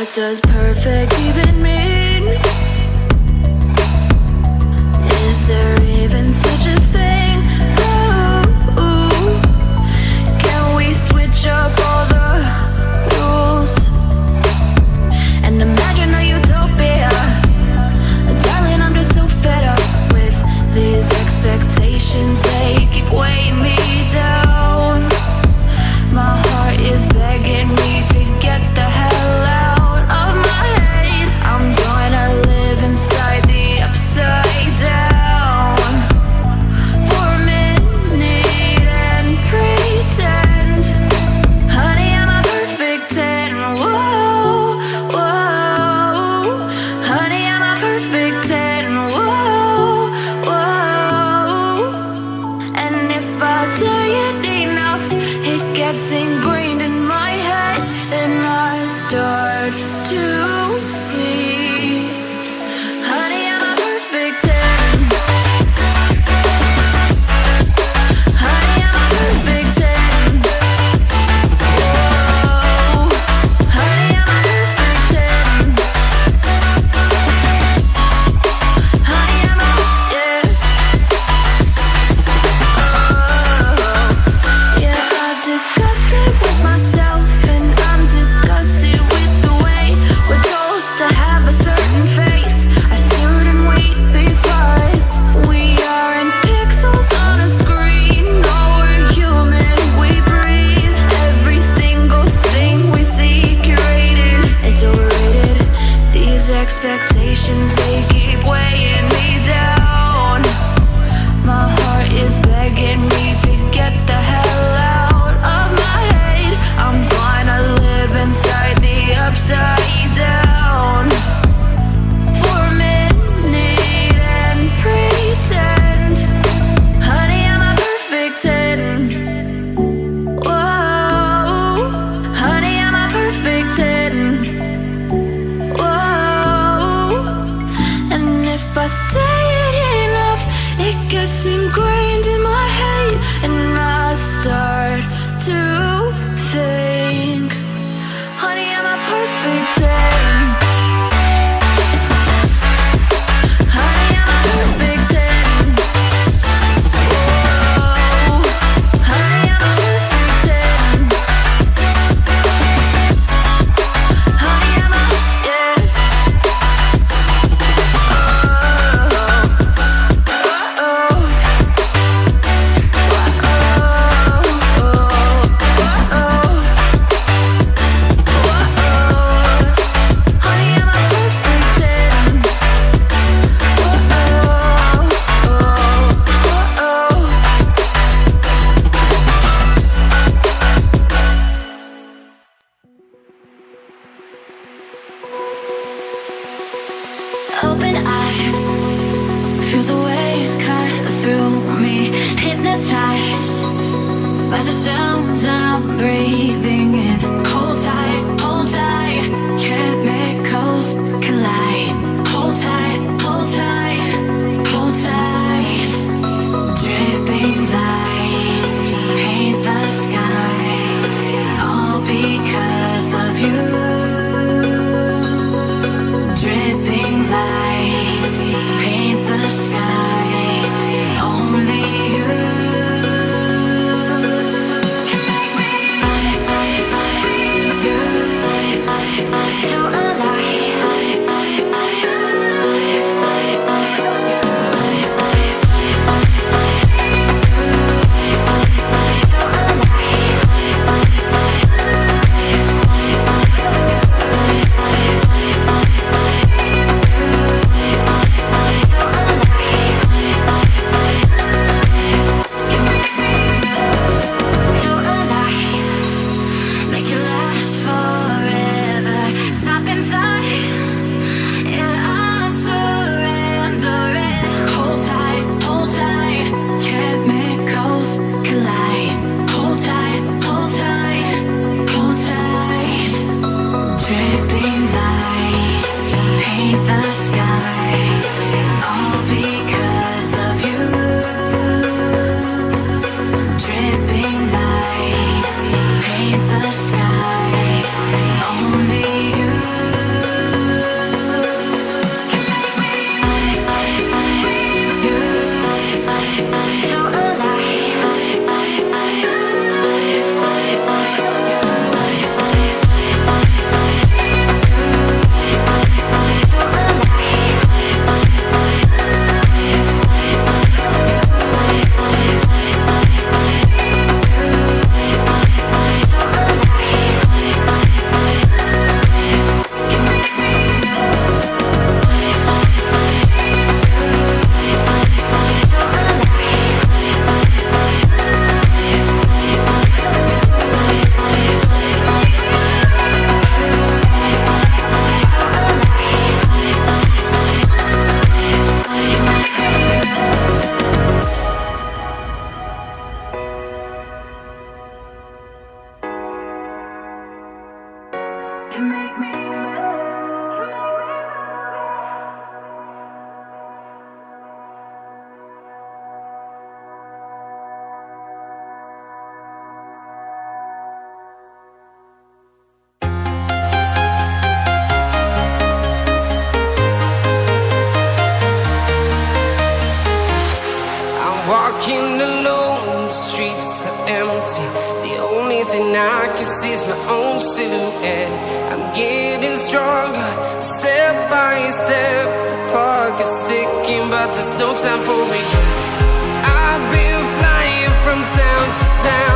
What does perfect even mean? Is there even such a thing? Ooh, can we switch up all the rules and imagine a utopia? Darling, I'm just so fed up with these expectations. They keep weighing me down. My heart is begging me to get the hell out of my head. I'm gonna live inside the upside down for a minute and pretend, honey, I'm a perfect 10. Whoa, whoa, honey, I'm a perfect 10. Whoa, whoa, and if I say it enough, it gets ingrained in my head, and I start to see, honey, I'm a perfect 10. Honey, I'm a perfect 10. Whoa, honey, I'm a perfect 10. Honey, I'm a, yeah. Oh, yeah, I've discussed it with myself, and I'm disgusted with the way we're told to have a certain face. I stood and wait because we aren't pixels on a screen. No, we're human, we breathe. Every single thing we see curated, it's overrated. These expectations, they keep weighing me down. My heart is begging me to get the hell out of my head. I'm gonna live inside the upside down for a minute and pretend, honey, I'm a perfect 10. Whoa, honey, I'm a perfect 10. Whoa, and if I say it enough, it gets ingrained in my head, and I start to think, honey, I'm a perfect 10. Honey, I'm a perfect 10. Whoa, honey, I'm a perfect 10. Honey, I'm a, yeah. Oh, oh, oh. Walking alone, the streets are empty. The only thing I can see is my own silhouette. I'm getting stronger, step by step. The clock is ticking, but there's no time for me. I've been flying from town to town.